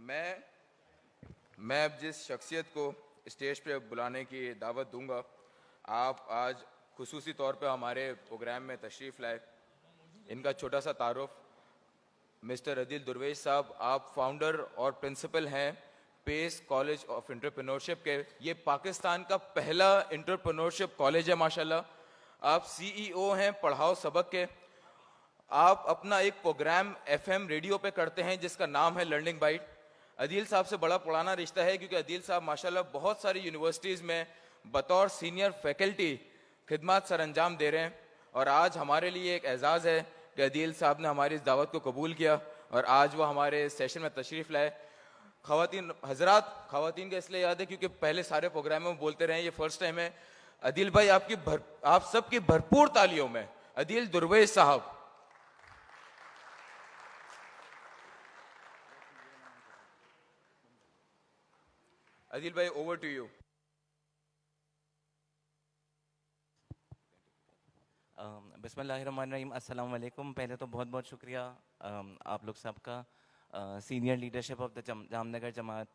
मैं मैं अब जिस शख्सियत को स्टेज पे बुलाने की दावत दूंगा, आप आज खुसूसी तौर पे हमारे प्रोग्राम में तशरीफ़ लाए। इनका छोटा सा तारुफ, मिस्टर अदिल दुर्वेश साहब, आप फाउंडर और प्रिंसिपल हैं पेस कॉलेज ऑफ एंटरप्रेन्योरशिप के। ये पाकिस्तान का पहला एंटरप्रेन्योरशिप कॉलेज है माशाल्लाह। आप सीईओ हैं पढ़ाओ सबक के। आप अपना एक प्रोग्राम एफएम रेडियो पे करते हैं जिसका नाम है लर्निंग बाइट। अदील साहब से बड़ा पुराना रिश्ता है क्योंकि अदील साहब माशाल्लाह बहुत सारी यूनिवर्सिटीज़ में बतौर सीनियर फैकल्टी खिदमत सर अंजाम दे रहे हैं। और आज हमारे लिए एक एजाज़ है कि अदील साहब ने हमारी इस दावत को कबूल किया और आज वो हमारे सेशन में तशरीफ़ लाए। ख़वातीन हजरात, ख़वातीन का इसलिए याद है क्योंकि पहले सारे प्रोग्रामों में बोलते रहे, ये फर्स्ट टाइम है। अदील भाई आप सबकी भरपूर तालियों में अदील दुर्वेश साहब। अदील भाई, ओवर टू यू। बिस्मिल्लाहिर्रहमानिर्रहीम, अस्सलाम वालेकुम। पहले तो बहुत बहुत शुक्रिया आप लोग सबका, senior leadership of the Jamnagar जमात,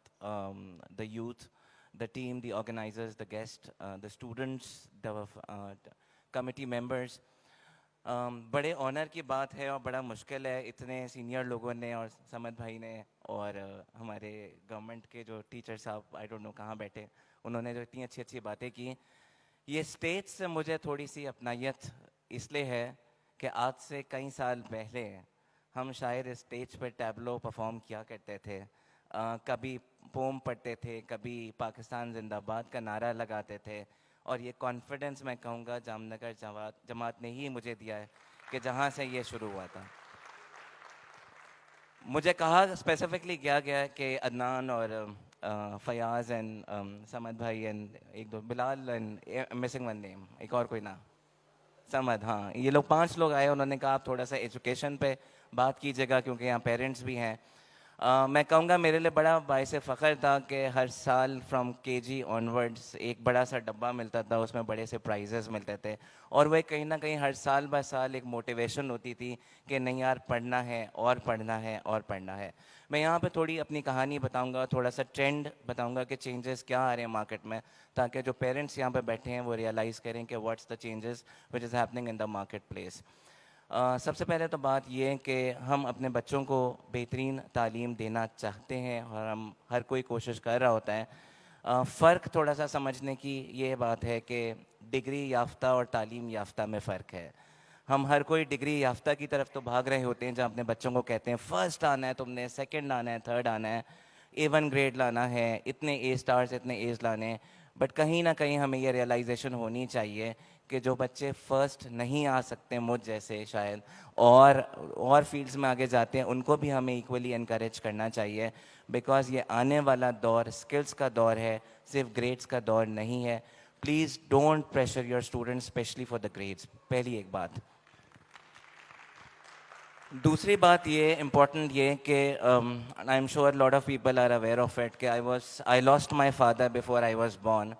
the youth, the team, the organizers, the guest, the students, the committee members. बड़े ऑनर की बात है और बड़ा मुश्किल है, इतने सीनियर लोगों ने और समद भाई ने और हमारे गवर्नमेंट के जो टीचर साहब, आई डोंट नो कहाँ बैठे, उन्होंने जो इतनी अच्छी अच्छी बातें की। ये स्टेज से मुझे थोड़ी सी अपनायत इसलिए है कि आज से कई साल पहले हम शायद इस स्टेज पर टैबलो परफॉर्म किया करते थे। कभी पोम पढ़ते थे, कभी पाकिस्तान जिंदाबाद का नारा लगाते थे। और ये कॉन्फिडेंस मैं कहूँगा जामनगर जमात ने ही मुझे दिया है कि जहाँ से ये शुरू हुआ था। मुझे कहा स्पेसिफिकली किया गया है कि अदनान और फयाज एंड समद भाई एंड एक दो Bilal and missing one name, एक और कोई ना, समद, हाँ, ये लोग 5 लोग आए। उन्होंने कहा आप थोड़ा सा एजुकेशन पे बात कीजिएगा क्योंकि यहाँ पेरेंट्स भी हैं। मैं कहूँगा मेरे लिए बड़ा बाइस फ़ख्र था कि हर साल फ्रॉम केजी ऑनवर्ड्स एक बड़ा सा डब्बा मिलता था, उसमें बड़े से प्राइजेस मिलते थे और वह कहीं ना कहीं हर साल ब साल एक मोटिवेशन होती थी कि नहीं यार, पढ़ना है और पढ़ना है और पढ़ना है। मैं यहाँ पे थोड़ी अपनी कहानी बताऊँगा, थोड़ा सा ट्रेंड बताऊँगा कि चेंजेस क्या आ रहे हैं मार्केट में, ताकि जो पेरेंट्स यहाँ पे बैठे हैं वो रियलाइज़ करें कि what's the changes which is happening in the market place. सबसे पहले तो बात ये है कि हम अपने बच्चों को बेहतरीन तालीम देना चाहते हैं और हम हर कोई कोशिश कर रहा होता है। फ़र्क थोड़ा सा समझने की ये बात है कि डिग्री याफ्ता और तालीम याफ्ता में फ़र्क है। हम हर कोई डिग्री याफ्ता की तरफ तो भाग रहे होते हैं, जहाँ अपने बच्चों को कहते हैं फर्स्ट आना है तुमने, सेकंड आना है, थर्ड आना है, A1 ग्रेड लाना है, इतने A स्टार्स, इतने A's लाने हैं। बट कहीं ना कहीं हमें ये रियलाइजेशन होनी चाहिए कि जो बच्चे फर्स्ट नहीं आ सकते मुझ जैसे शायद और फील्ड्स में आगे जाते हैं, उनको भी हमें इक्वली इनकरेज करना चाहिए। बिकॉज ये आने वाला दौर स्किल्स का दौर है, सिर्फ ग्रेड्स का दौर नहीं है। Please don't pressure your students specially for the grades, पहली एक बात। दूसरी बात ये इम्पॉर्टेंट ये कि I am sure lot of people are aware of it कि I lost my father before I was born.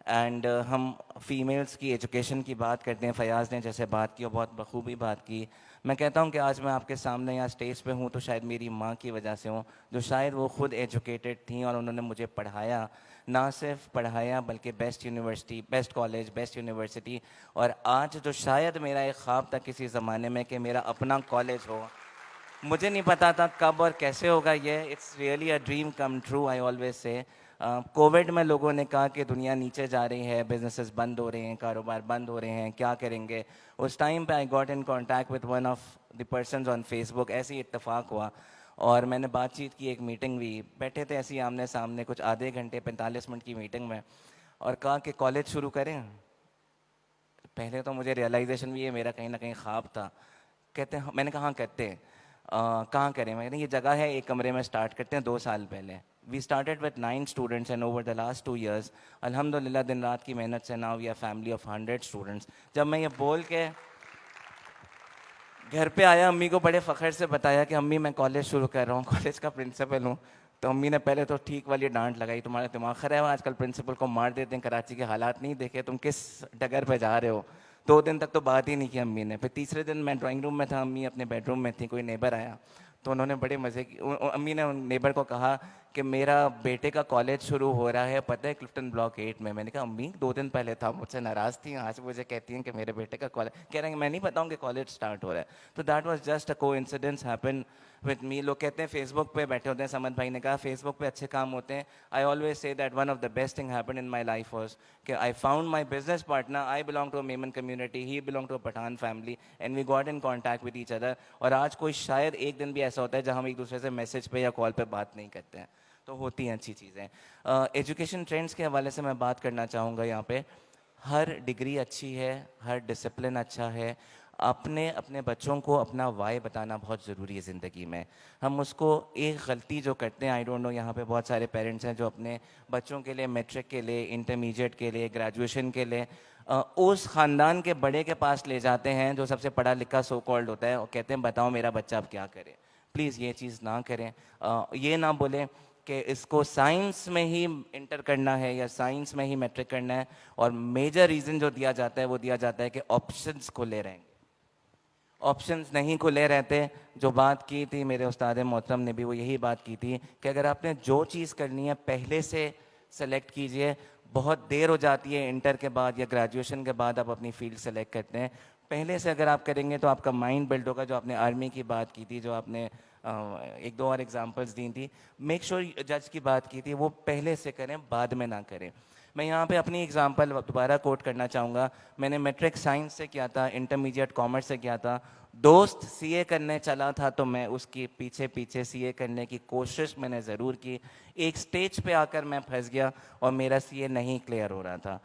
And हम फीमेल्स की एजुकेशन की बात करते हैं, फयाज ने जैसे बात की और बहुत बखूबी बात की। मैं कहता हूँ कि आज मैं आपके सामने यहाँ स्टेज पे हूँ तो शायद मेरी माँ की वजह से हूँ, जो शायद वो खुद एजुकेटेड थी और उन्होंने मुझे पढ़ाया, ना सिर्फ पढ़ाया बल्कि best university, best college, best university. और आज जो शायद मेरा एक ख्वाब था किसी ज़माने में कि मेरा अपना कॉलेज हो, मुझे नहीं पता था कब और कैसे होगा ये। It's really a dream come true, I always से। कोविड में लोगों ने कहा कि दुनिया नीचे जा रही है, बिजनेसेस बंद हो रहे हैं, कारोबार बंद हो रहे हैं, क्या करेंगे। उस टाइम पे I got in contact with one of the persons on Facebook, ऐसे ही इत्तेफाक हुआ और मैंने बातचीत की, एक मीटिंग हुई, बैठे थे ऐसे ही आमने सामने कुछ आधे घंटे 45 मिनट की मीटिंग में, और कहा कि कॉलेज शुरू करें। पहले तो मुझे रियलाइजेशन भी ये मेरा कहीं ना कहीं ख्वाब था। कहते हैं, मैंने कहा कहते हैं कहाँ करें। मैंने ये जगह है, एक कमरे में स्टार्ट करते हैं। 2 साल पहले we started with 9 students and over the last 2 years अल्हम्दुलिल्लाह दिन रात की मेहनत से now we are family of 100 students. जब मैं ये बोल के घर पे आया, अम्मी को बड़े फ़ख्र से बताया कि अम्मी मैं कॉलेज शुरू कर रहा हूँ, कॉलेज का प्रिंसिपल हूँ। तो अम्मी ने पहले तो ठीक वाली डांट लगाई, तुम्हारा दिमाग खराब है, आजकल प्रिंसिपल को मार देते हैं, कराची के हालात नहीं देखे, तुम किस डगर पे जा रहे हो। 2 दिन तक तो बात ही नहीं की अम्मी ने। फिर तीसरे दिन मैं ड्राइंग रूम में था, अम्मी अपने बेडरूम में थी, कोई नेबर आया तो उन्होंने बड़े मज़े की अम्मी ने नेबर को कहा कि मेरा बेटे का कॉलेज शुरू हो रहा है, पता है, क्लिफ्टन ब्लॉक 8 में। मैंने कहा अम्मी 2 दिन पहले था, मुझसे नाराज़ थी, आज मुझे कहती हैं कि मेरे बेटे का कॉलेज, कह रहे हैं मैं नहीं बताऊँ कि कॉलेज स्टार्ट हो रहा है। तो that was just a coincidence happen with me. लोग कहते हैं फेसबुक पे बैठे होते हैं, समद भाई ने कहा फेसबुक पे अच्छे काम होते हैं। I always say that one of the best thing happen in my life was कि I found my business partner, I belong to a Memon community, he belong to a Pathan family, and we got in contact with each other. और आज कोई शायद एक दिन भी ऐसा होता है जहाँ हम एक दूसरे से मैसेज पे या कॉल पे बात नहीं करते हैं। तो होती हैं अच्छी चीज़ें। एजुकेशन ट्रेंड्स के हवाले से मैं बात करना चाहूँगा यहाँ पे। हर डिग्री अच्छी है, हर डिसिप्लिन अच्छा है। अपने अपने बच्चों को अपना वाई बताना बहुत ज़रूरी है ज़िंदगी में। हम उसको एक गलती जो करते हैं, आई डोंट नो, यहाँ पे बहुत सारे पेरेंट्स हैं जो अपने बच्चों के लिए मैट्रिक के लिए, इंटरमीडिएट के लिए, ग्रेजुएशन के लिए उस ख़ानदान के बड़े के पास ले जाते हैं जो सबसे पढ़ा लिखा सो कॉल्ड होता है, और कहते हैं बताओ मेरा बच्चा अब क्या करे। प्लीज़ ये चीज़ ना करें। ये ना बोलें कि इसको साइंस में ही इंटर करना है या साइंस में ही मैट्रिक करना है। और मेजर रीज़न जो दिया जाता है वो दिया जाता है कि ऑप्शंस खुले रहेंगे। ऑप्शंस नहीं खुले रहते। जो बात की थी मेरे उस्ताद मोहतरम ने भी, वो यही बात की थी कि अगर आपने जो चीज़ करनी है पहले से सेलेक्ट कीजिए। बहुत देर हो जाती है इंटर के बाद या ग्रेजुएशन के बाद आप अपनी फील्ड सेलेक्ट करते हैं। पहले से अगर आप करेंगे तो आपका माइंड बिल्ड होगा। जो आपने आर्मी की बात की थी, जो आपने एक दो और एग्जांपल्स दी थी, मेक श्योर जज की बात की थी, वो पहले से करें, बाद में ना करें। मैं यहाँ पे अपनी एग्जांपल दोबारा कोट करना चाहूँगा। मैंने मैट्रिक साइंस से किया था, इंटरमीडिएट कॉमर्स से किया था। दोस्त सीए करने चला था तो मैं उसके पीछे पीछे सीए करने की कोशिश मैंने ज़रूर की। एक स्टेज पे आकर मैं फंस गया और मेरा सीए नहीं क्लियर हो रहा था।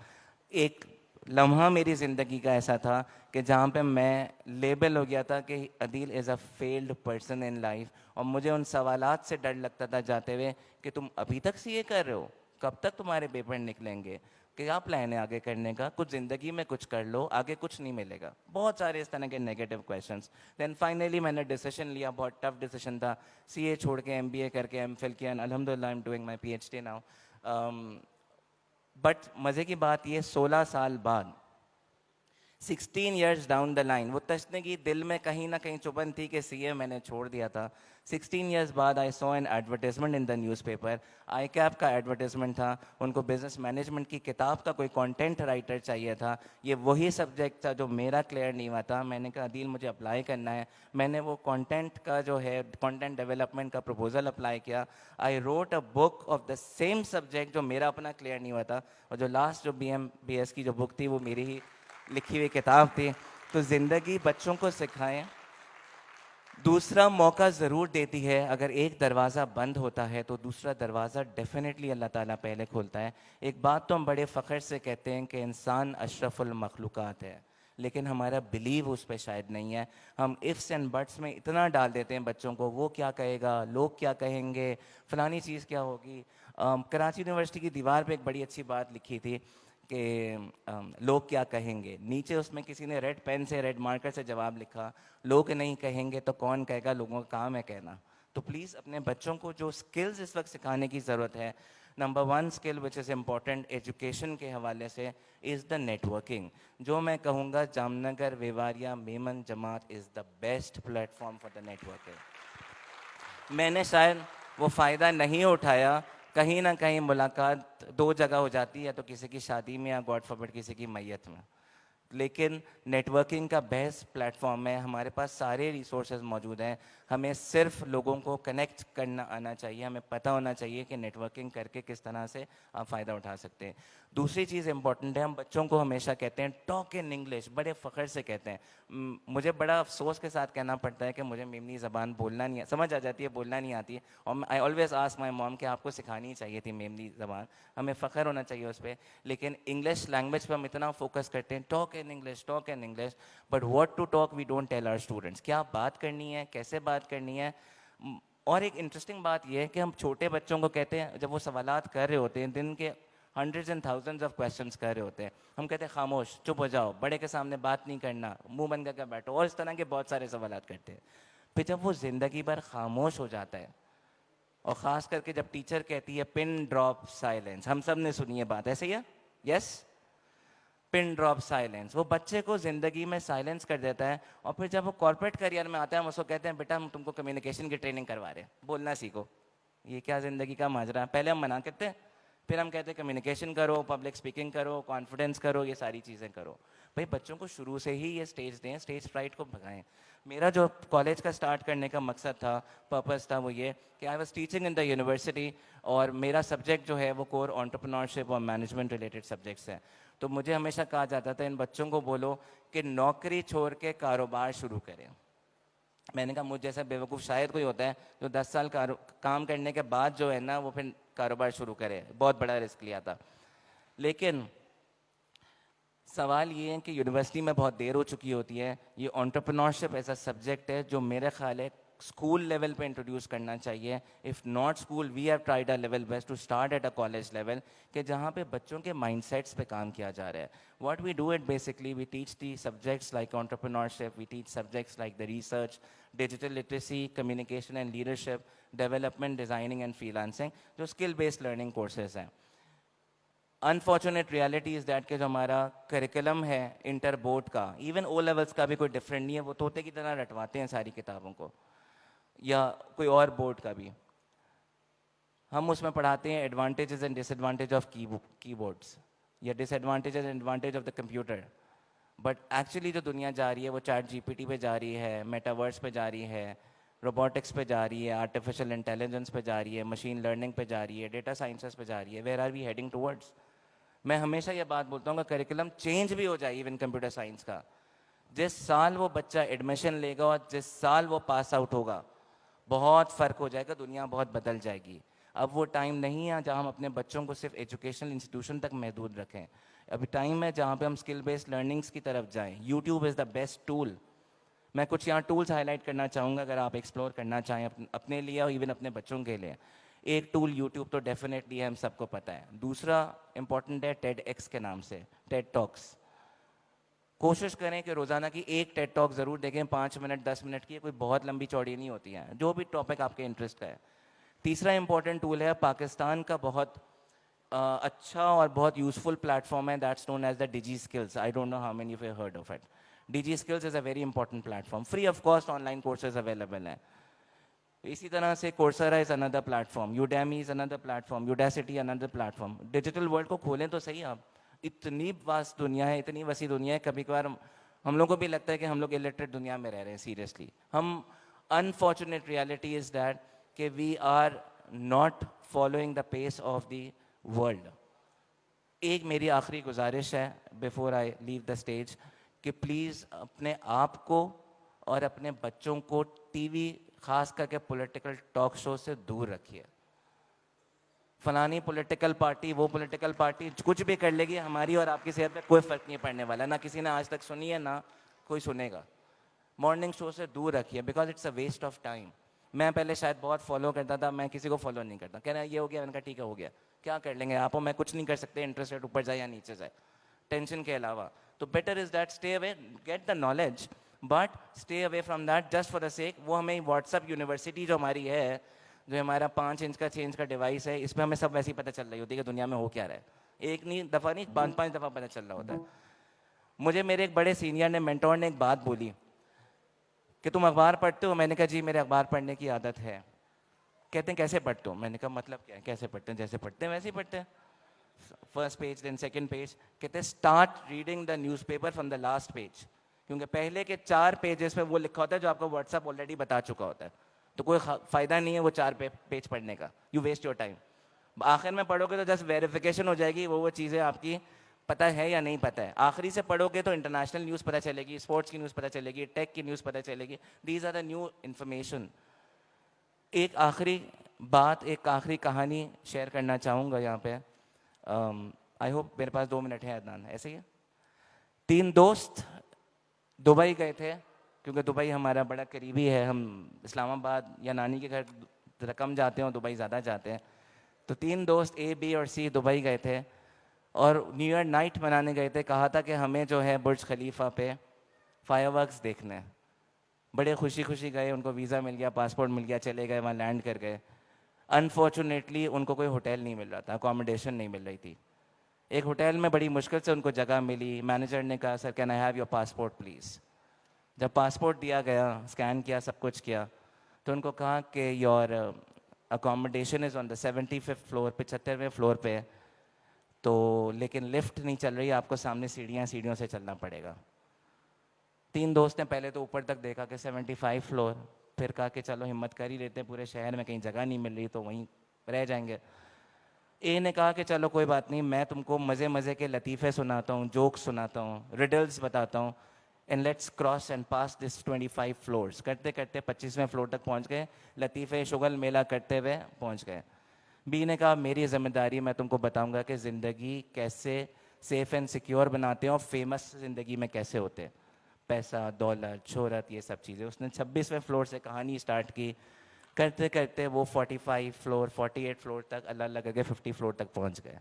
एक लम्हा मेरी ज़िंदगी का ऐसा था कि जहाँ पे मैं लेबल हो गया था कि Adeel is a failed person in life. और मुझे उन सवालात से डर लगता था जाते हुए कि तुम अभी तक सीए कर रहे हो, कब तक तुम्हारे पेपर निकलेंगे, क्या प्लान है आगे करने का, कुछ ज़िंदगी में कुछ कर लो, आगे कुछ नहीं मिलेगा। बहुत सारे इस तरह के नेगेटिव क्वेश्चंस। देन फाइनली मैंने डिसीजन लिया, बहुत टफ डिसीजन था। सीए छोड़ के एमबीए करके एमफिल किया, एंड अल्हम्दुलिल्लाह I am doing my PhD now. But मज़े की बात ये, 16 साल बाद, 16 years डाउन द लाइन, वो तशनगी दिल में कहीं ना कहीं चुभन थी कि सीए मैंने छोड़ दिया था। 16 years बाद I saw an advertisement in the newspaper. I cap का एडवर्टाइजमेंट था, उनको बिजनेस मैनेजमेंट की किताब का कोई कंटेंट राइटर चाहिए था। ये वही सब्जेक्ट था जो मेरा क्लियर नहीं हुआ था। मैंने कहा अदील मुझे अप्लाई करना है। मैंने वो कंटेंट का जो है कंटेंट डेवलपमेंट का प्रपोजल अप्लाई किया। I wrote a book of the same subject जो मेरा अपना क्लियर नहीं हुआ था। और जो लास्ट जो BM BS की जो बुक थी वो मेरी ही लिखी हुई किताब थी। तो ज़िंदगी बच्चों को सिखाएं, दूसरा मौका ज़रूर देती है। अगर एक दरवाज़ा बंद होता है तो दूसरा दरवाज़ा डेफिनेटली अल्लाह ताला पहले खोलता है। एक बात तो हम बड़े फ़ख्र से कहते हैं कि इंसान अशरफुल मखलूक़ात है, लेकिन हमारा बिलीव उस पर शायद नहीं है। हम इफ़्स एंड बट्स में इतना डाल देते हैं बच्चों को, वो क्या कहेगा, लोग क्या कहेंगे, फ़लानी चीज़ क्या होगी। कराची यूनिवर्सिटी की दीवार पे एक बड़ी अच्छी बात लिखी थी कि लोग क्या कहेंगे। नीचे उसमें किसी ने रेड पेन से, रेड मार्कर से जवाब लिखा, लोग नहीं कहेंगे तो कौन कहेगा, लोगों का काम है कहना। तो प्लीज़ अपने बच्चों को जो स्किल्स इस वक्त सिखाने की ज़रूरत है, number 1 skill which is important education के हवाले से इज़ द नेटवर्किंग। जो मैं कहूँगा जामनगर, वेवारिया, मेमन जमात is the best platform for the networking. मैंने शायद वो फ़ायदा नहीं उठाया। कहीं ना कहीं मुलाकात 2 जगह हो जाती है, तो किसी की शादी में या गॉड फॉरबिड किसी की मैयत में। लेकिन नेटवर्किंग का बेस्ट प्लेटफॉर्म है, हमारे पास सारे रिसोर्सेज मौजूद हैं। हमें सिर्फ लोगों को कनेक्ट करना आना चाहिए, हमें पता होना चाहिए कि नेटवर्किंग करके किस तरह से आप फ़ायदा उठा सकते हैं। दूसरी चीज़ इंपॉर्टेंट है, हम बच्चों को हमेशा कहते हैं टॉक इन इंग्लिश, बड़े फ़ख्र से कहते हैं। मुझे बड़ा अफसोस के साथ कहना पड़ता है कि मुझे मेमनी ज़बान बोलना नहीं, समझ आ जाती है, बोलना नहीं आती है। और I always ask my mom कि आपको सिखानी चाहिए थी मेमनी ज़बान, हमें फ़ख्र होना चाहिए उस पर। लेकिन इंग्लिश लैंग्वेज पर हम इतना फोकस करते हैं, talk in English, talk in English, but what to talk we don't tell our students. क्या बात करनी है, कैसे बात करनी है। और एक इंटरेस्टिंग बात यह है कि हम छोटे बच्चों को कहते हैं, जब वो सवालात कर रहे होते हैं, दिन के hundreds and thousands of questions कर रहे होते हैं, हम कहते हैं खामोश, चुप हो जाओ, बड़े के सामने बात नहीं करना, मुंह बंद करके बैठो, और इस तरह के बहुत सारे सवालात करते हैं। फिर जब वो ज़िंदगी भर खामोश हो जाता है, और ख़ास करके जब टीचर कहती है पिन ड्रॉप साइलेंस, हम सब ने सुनी है बात, ऐसे ही है, यस। पिन ड्रॉप साइलेंस, वो बच्चे को ज़िंदगी में साइलेंस कर देता है। और फिर जब वो कॉर्पोरेट करियर में आता है हम उसको कहते हैं बेटा हम तुमको कम्युनिकेशन की ट्रेनिंग करवा रहे हैं, बोलना सीखो। ये क्या ज़िंदगी का माजरा है। पहले हम मना करते हैं, फिर हम कहते हैं कम्युनिकेशन करो, पब्लिक स्पीकिंग करो, कॉन्फिडेंस करो, ये सारी चीज़ें करो। भाई बच्चों को शुरू से ही ये स्टेज दें, स्टेज फ्राइट को भगाएं। मेरा जो कॉलेज का स्टार्ट करने का मकसद था, पर्पस था, वो ये कि I was teaching in the university और मेरा सब्जेक्ट जो है वो कोर एंटरप्रेन्योरशिप और मैनेजमेंट रिलेटेड सब्जेक्ट्स हैं। तो मुझे हमेशा कहा जाता था इन बच्चों को बोलो कि नौकरी छोड़ के कारोबार शुरू करें। मैंने कहा मुझ जैसा बेवकूफ़ शायद कोई होता है जो 10 साल काम करने के बाद जो है ना वो फिर कारोबार शुरू करे, बहुत बड़ा रिस्क लिया था। लेकिन सवाल ये है कि यूनिवर्सिटी में बहुत देर हो चुकी होती है। ये एंटरप्रेन्योरशिप ऐसा सब्जेक्ट है जो मेरे ख्याल है स्कूल लेवल पे इंट्रोड्यूस करना चाहिए। If not school, we have tried a level best to start at a college level, कि जहाँ पे बच्चों के माइंडसेट्स पे काम किया जा रहा है। What we do it basically, we teach the subjects like entrepreneurship, we teach subjects like the research, digital literacy, communication and leadership, development, designing and freelancing, जो स्किल बेस्ड लर्निंग कोर्सेज हैं। Unfortunate reality is that कि जो हमारा curriculum है inter board का, even O levels का भी कोई डिफरेंट नहीं है, वो तोते की तरह रटवाते हैं सारी किताबों को, या कोई और बोर्ड का भी। हम उसमें पढ़ाते हैं advantages and disadvantage of keyboards या disadvantages and advantage of the computer. But actually जो दुनिया जा रही है वो चैट जीपीटी पे जा रही है, मेटावर्स पे जा रही है, रोबोटिक्स पे जा रही है, आर्टिफिशियल इंटेलिजेंस पे जा रही है, मशीन लर्निंग पे जा रही है, डेटा साइंसेस पे जा रही है। Where are we heading towards? मैं हमेशा ये बात बोलता हूँ कि करिकुलम चेंज भी हो जाए इवन कंप्यूटर साइंस का, जिस साल वो बच्चा एडमिशन लेगा और जिस साल वो पास आउट होगा बहुत फ़र्क हो जाएगा, दुनिया बहुत बदल जाएगी। अब वो टाइम नहीं है जहाँ हम अपने बच्चों को सिर्फ एजुकेशनल इंस्टीट्यूशन तक महदूद रखें। अभी टाइम है जहाँ पे हम स्किल बेस्ड लर्निंग्स की तरफ जाएं। YouTube is the best tool. मैं कुछ यहाँ टूल्स हाईलाइट करना चाहूँगा अगर आप एक्सप्लोर करना चाहें अपने लिए और इवन अपने बच्चों के लिए। एक टूल यूट्यूब तो डेफिनेटली है, हम सबको पता है। दूसरा इंपॉर्टेंट है टेड एक्स के नाम से, टेड टॉक्स। कोशिश करें कि रोज़ाना की एक टेड टॉक ज़रूर देखें, 5 मिनट 10 मिनट की, कोई बहुत लंबी चौड़ी नहीं होती है, जो भी टॉपिक आपके इंटरेस्ट का है। तीसरा इंपॉर्टेंट टूल है पाकिस्तान का बहुत अच्छा और बहुत यूजफुल प्लेटफॉर्म है, that's known as the digi skills. I don't know how many of you heard of it. Digi skills is a very important platform, free of cost online courses available हैं। इसी तरह से Coursera is another platform, Udemy is another platform, Udacity another platform. Digital world को खोलें तो सही आप। इतनी वास्ट दुनिया है, इतनी वसी दुनिया है, कभी कभार हम लोग को भी लगता है कि हम लोग इलिटरेट दुनिया में रह रहे हैं सीरियसली हम। अनफॉर्चुनेट रियलिटी इज़ दैट कि we are not following the pace of the world. एक मेरी आखिरी गुजारिश है before I leave the stage कि प्लीज़ अपने आप को और अपने बच्चों को टीवी, खास करके पॉलिटिकल टॉक शो से दूर रखिए। फलानी पॉलिटिकल पार्टी, वो पॉलिटिकल पार्टी कुछ भी कर लेगी, हमारी और आपकी सेहत पे कोई फ़र्क नहीं पड़ने वाला। ना किसी ने आज तक सुनी है, ना कोई सुनेगा। मॉर्निंग शो से दूर रखिए because it's a waste of time. मैं पहले शायद बहुत फॉलो करता था, मैं किसी को फॉलो नहीं करता। कह रहा ये हो गया, मैंने कहा ठीक है हो गया, क्या कर लेंगे आप और मैं, कुछ नहीं कर सकते, इंटरेस्ट रेट ऊपर जाए या नीचे जाए टेंशन के अलावा। तो better is that stay away, get the knowledge but stay away from that just for the sake. वो हमें व्हाट्सअप यूनिवर्सिटी जो हमारी है, जो हमारा 5 इंच का 6 इंच का डिवाइस है, इस पर हमें सब वैसे ही पता चल रही होती है कि दुनिया में हो क्या रहा है। एक नहीं दफ़ा नहीं, 5-5 दफ़ा पता चल रहा होता है। मुझे मेरे एक बड़े सीनियर ने, मेंटोर ने एक बात बोली कि तुम अखबार पढ़ते हो? मैंने कहा जी मेरे अखबार पढ़ने की आदत है। कहते हैं कैसे पढ़ते हो? मैंने कहा मतलब क्या है? कैसे पढ़ते हैं? जैसे पढ़ते हैं वैसे ही पढ़ते हैं, first page then second page. कहते हैं start reading the newspaper from the last page, क्योंकि पहले के 4 पेजेस पे वो लिखा होता है जो आपको व्हाट्सअप ऑलरेडी बता चुका होता है। तो कोई फ़ायदा नहीं है वो 4 पेज पढ़ने का, यू वेस्ट योर टाइम। आखिर में पढ़ोगे तो जस्ट वेरिफिकेशन हो जाएगी वो चीज़ें आपकी पता है या नहीं पता है। आखिरी से पढ़ोगे तो इंटरनेशनल न्यूज़ पता चलेगी, स्पोर्ट्स की न्यूज़ पता चलेगी, टेक की न्यूज़ पता चलेगी। These are the new information. एक आखिरी बात, एक आखिरी कहानी शेयर करना चाहूँगा यहाँ पे। आई होप मेरे पास 2 मिनट है अदनान, ऐसे ही है। 3 दोस्त दुबई गए थे, क्योंकि दुबई हमारा बड़ा करीबी है। हम इस्लामाबाद या नानी के घर रकम जाते हैं और दुबई ज़्यादा जाते हैं। तो 3 दोस्त ए, बी और सी दुबई गए थे और न्यू ईयर नाइट मनाने गए थे। कहा था कि हमें जो है बुर्ज खलीफा पे फायरवर्क्स देखने हैं। बड़े खुशी खुशी गए, उनको वीज़ा मिल गया, पासपोर्ट मिल गया, चले गए, वहाँ लैंड कर गए। अनफॉर्चुनेटली उनको कोई होटल नहीं मिल रहा था, अकोमोडेशन नहीं मिल रही थी। एक होटल में बड़ी मुश्किल से उनको जगह मिली। मैनेजर ने कहा sir can I have your passport please. जब पासपोर्ट दिया गया, स्कैन किया, सब कुछ किया, तो उनको कहा कि your accommodation is on the 75th floor, 75वें फ्लोर पे है, तो लेकिन लिफ्ट नहीं चल रही, आपको सामने सीढ़ियाँ, सीढ़ियों से चलना पड़ेगा। 3 दोस्त ने पहले तो ऊपर तक देखा कि 75 फ्लोर, फिर कहा कि चलो हिम्मत कर ही लेते हैं, पूरे शहर में कहीं जगह नहीं मिल रही तो वहीं रह जाएंगे। ए ने कहा कि चलो कोई बात नहीं, मैं तुमको मज़े मज़े के लतीफ़े सुनाता हूँ, जोक्स सुनाता हूँ, रिडल्स बताता हूँ, and let's cross and pass this 25 floors. करते करते 25वें फ्लोर तक पहुँच गए, लतीफ़े शुगल मेला करते हुए पहुँच गए। बी ने कहा मेरी ज़िम्मेदारी, मैं तुमको बताऊंगा कि ज़िंदगी कैसे सेफ़ एंड सिक्योर बनाते हैं और फेमस ज़िंदगी में कैसे होते हैं, पैसा, दौलत, शोहरत, ये सब चीज़ें। उसने 26वें फ्लोर से कहानी स्टार्ट की। करते करते वो 45 फ्लोर, 48 फ्लोर तक, अल्लाह अल्लाह करके 50 फ्लोर तक पहुंच गए।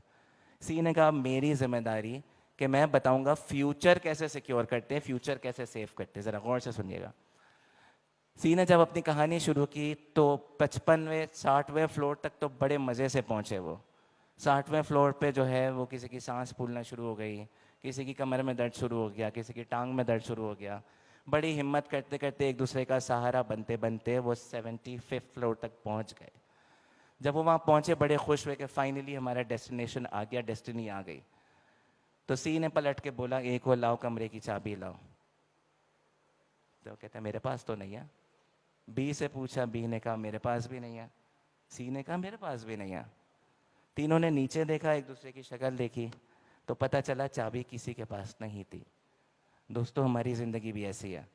सी ने कहा मेरी ज़िम्मेदारी कि मैं बताऊंगा फ्यूचर कैसे सिक्योर करते हैं, फ्यूचर कैसे सेव करते हैं। ज़रा गौर से सुनिएगा। सी ने जब अपनी कहानी शुरू की तो 55वें 60वें फ्लोर तक तो बड़े मज़े से पहुँचे वो। 60वें फ्लोर पे जो है वो किसी की सांस फूलना शुरू हो गई, किसी की कमर में दर्द शुरू हो गया, किसी की टांग में दर्द शुरू हो गया। बड़ी हिम्मत करते करते एक दूसरे का सहारा बनते बनते वो 75 फ्लोर तक पहुंच गए। जब वो वहाँ पहुँचे बड़े खुश हुए कि फाइनली हमारा डेस्टिनेशन आ गया, डेस्टिनी आ गई। तो सी ने पलट के बोला एक को लाओ कमरे की चाबी लाओ। तो कहता मेरे पास तो नहीं है। बी से पूछा, बी ने कहा मेरे पास भी नहीं है। सी ने कहा मेरे पास भी नहीं है। तीनों ने नीचे देखा, एक दूसरे की शक्ल देखी, तो पता चला चाबी किसी के पास नहीं थी। दोस्तों हमारी ज़िंदगी भी ऐसी है।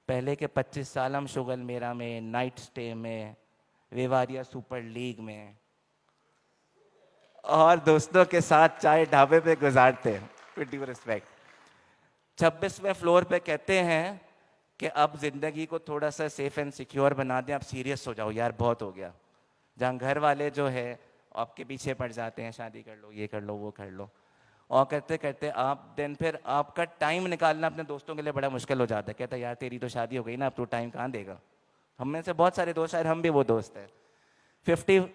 पहले के 25 साल हम शुगल मेरा में, नाइट स्टे में, वेवारिया सुपर लीग में और दोस्तों के साथ चाय ढाबे पे गुजारते हैं, विद ड्यू रिस्पेक्ट। 26वें फ्लोर पे कहते हैं कि अब ज़िंदगी को थोड़ा सा सेफ एंड सिक्योर बना दें, आप सीरियस हो जाओ यार, बहुत हो गया। जहाँ घर वाले जो है आपके पीछे पड़ जाते हैं, शादी कर लो, ये कर लो, वो कर लो, और करते करते आप दिन फिर आपका टाइम निकालना अपने दोस्तों के लिए बड़ा मुश्किल हो जाता है। कहता है यार तेरी तो शादी हो गई ना, अब तू टाइम कहाँ देगा। हम में से बहुत सारे दोस्त, शायद हम भी वो दोस्त हैं। 50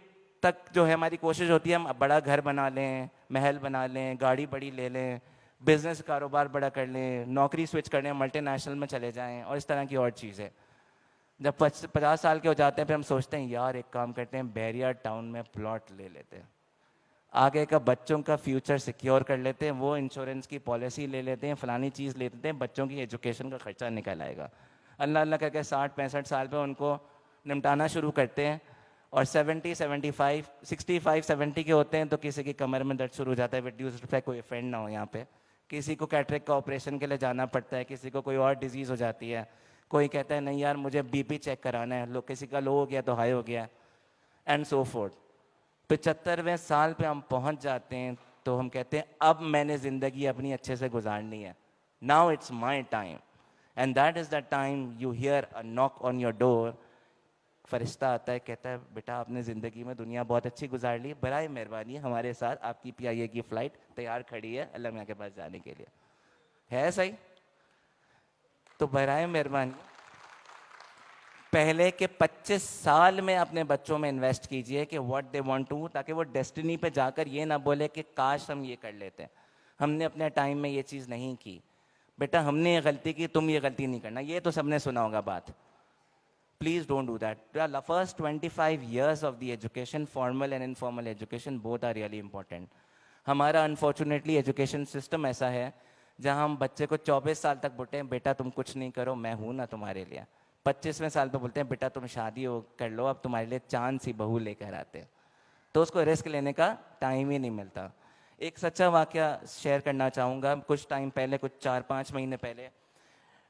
तक जो है हमारी कोशिश होती है हम बड़ा घर बना लें, महल बना लें, गाड़ी बड़ी ले लें, बिजनेस कारोबार बड़ा कर लें, नौकरी स्विच कर लें, मल्टीनेशनल में चले जाएं और इस तरह की और चीज़ें। जब 50 साल के हो जाते हैं फिर हम सोचते हैं यार एक काम करते हैं, बैरियर टाउन में प्लॉट ले लेते हैं, आगे का बच्चों का फ्यूचर सिक्योर कर लेते हैं, वो इंश्योरेंस की पॉलिसी ले लेते हैं, फलानी चीज़ ले लेते हैं, बच्चों की एजुकेशन का खर्चा निकल आएगा। अल्लाह अल्लाह करके 60-65 साल पे उनको निपटाना शुरू करते हैं और 70-75 65-70 के होते हैं तो किसी की कमर में दर्द शुरू हो जाता है। विड्यूज पे कोई फ्रेंड ना हो यहाँ पे, किसी को कैटरेक्ट का ऑपरेशन के लिए जाना पड़ता है, किसी को कोई और डिजीज़ हो जाती है, कोई कहता है नहीं यार मुझे बीपी चेक कराना है, लोग किसी का लो हो गया तो हाई हो गया, एंड सो फोर्थ। 75वें साल पे हम पहुंच जाते हैं तो हम कहते हैं अब मैंने ज़िंदगी अपनी अच्छे से गुजारनी है, now it's my time. And that is the time you here a knock on your door. फरिश्ता आता है, कहता है बेटा आपने ज़िंदगी में दुनिया बहुत अच्छी गुजार ली, बराए मेहरबानी हमारे साथ आपकी PIA की फ़्लाइट तैयार खड़ी है अल्लाह मियाँ के पास जाने के लिए। है सही? तो बराए मेहरबानी पहले के 25 साल में अपने बच्चों में इन्वेस्ट कीजिए कि व्हाट दे वांट टू, ताकि वो डेस्टिनी पे जाकर ये ना बोले कि काश हम ये कर लेते हैं, हमने अपने टाइम में ये चीज़ नहीं की। बेटा हमने ये गलती की, तुम ये गलती नहीं करना, ये तो सबने सुना होगा बात। Please don't do that. The first 25 years of the education, formal and informal education, both are really important. हमारा अनफॉर्चुनेटली एजुकेशन सिस्टम ऐसा है जहाँ हम बच्चे को 24 साल तक बोलते हैं बेटा तुम कुछ नहीं करो, मैं हूँ ना तुम्हारे लिए। 25वें साल पे बोलते हैं बेटा तुम शादी हो कर लो, अब तुम्हारे लिए चांद सी बहू लेकर आते हैं। तो उसको रिस्क लेने का टाइम ही नहीं मिलता। एक सच्चा वाकया शेयर करना चाहूँगा। कुछ टाइम पहले, कुछ 4-5 महीने पहले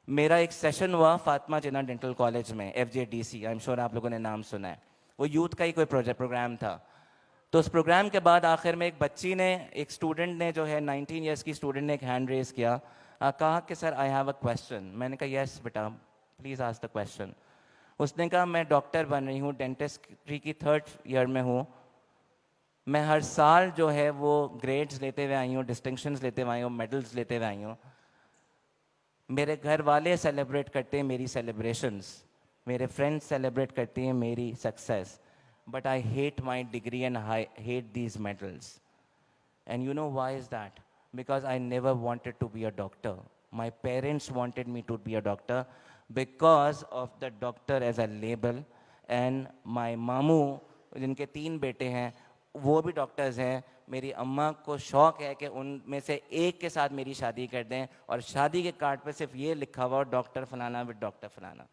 मेरा एक सेशन हुआ फातिमा जिन्ना डेंटल कॉलेज में, FJDC, आई एम श्योर आप लोगों ने नाम सुना है। वो यूथ का ही कोई प्रोग्राम था। तो उस प्रोग्राम के बाद आखिर में एक बच्ची ने, एक स्टूडेंट ने जो है 19 ईयर्स की स्टूडेंट ने एक हैंड रेज किया, कहा कि sir I have a question. मैंने कहा यस बेटा प्लीज़ आस्क द क्वेश्चन। उसने कहा मैं डॉक्टर बन रही हूँ, डेंटिस्ट्री की 3rd ईयर में हूँ, मैं हर साल जो है वो ग्रेड्स लेते हुए आई हूँ, डिस्टिंक्शंस लेते हुए आई हूँ, मेडल्स लेते हुए आई हूँ, मेरे घर वाले सेलिब्रेट करते हैं मेरी सेलिब्रेशंस, मेरे फ्रेंड्स सेलिब्रेट करते हैं मेरी success, but I hate my degree and I hate these medals. And you know why is that? Because I never wanted to be a doctor. My parents wanted me to be a doctor because of the doctor as a label. And my मामू जिनके 3 बेटे हैं वो भी doctors हैं. मेरी अम्मा को शौक है कि उनमें से एक के साथ मेरी शादी कर दें और शादी के कार्ड पे सिर्फ ये लिखा हुआ डॉक्टर फलाना विद डॉक्टर फलाना.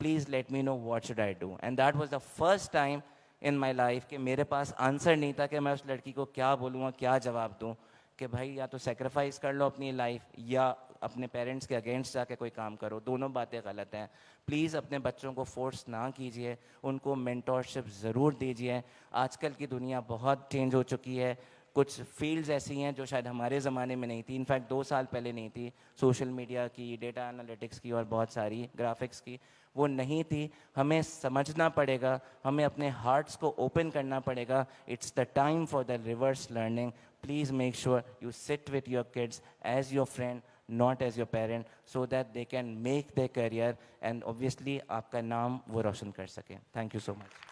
Please let me know what should I do. And that was the first time in my life कि मेरे पास आंसर नहीं था कि मैं उस लड़की को क्या बोलूँगा, क्या जवाब दूँ. कि भाई या तो सेक्रीफाइस कर लो अपनी लाइफ या अपने पेरेंट्स के अगेंस्ट जाके कोई काम करो. दोनों बातें गलत हैं. प्लीज़ अपने बच्चों को फोर्स ना कीजिए, उनको मेंटोरशिप ज़रूर दीजिए. आजकल की दुनिया बहुत चेंज हो चुकी है. कुछ फील्ड्स ऐसी हैं जो शायद हमारे ज़माने में नहीं थी, इनफैक्ट 2 साल पहले नहीं थी. सोशल मीडिया की, डेटा एनालिटिक्स की और बहुत सारी ग्राफिक्स की वो नहीं थी. हमें समझना पड़ेगा, हमें अपने हार्ट्स को ओपन करना पड़ेगा. It's the time for the reverse learning. Please make sure you sit with your kids as your friend, not as your parent, so that they can make their career and obviously आपका नाम वो रोशन कर सकें. Thank you so much.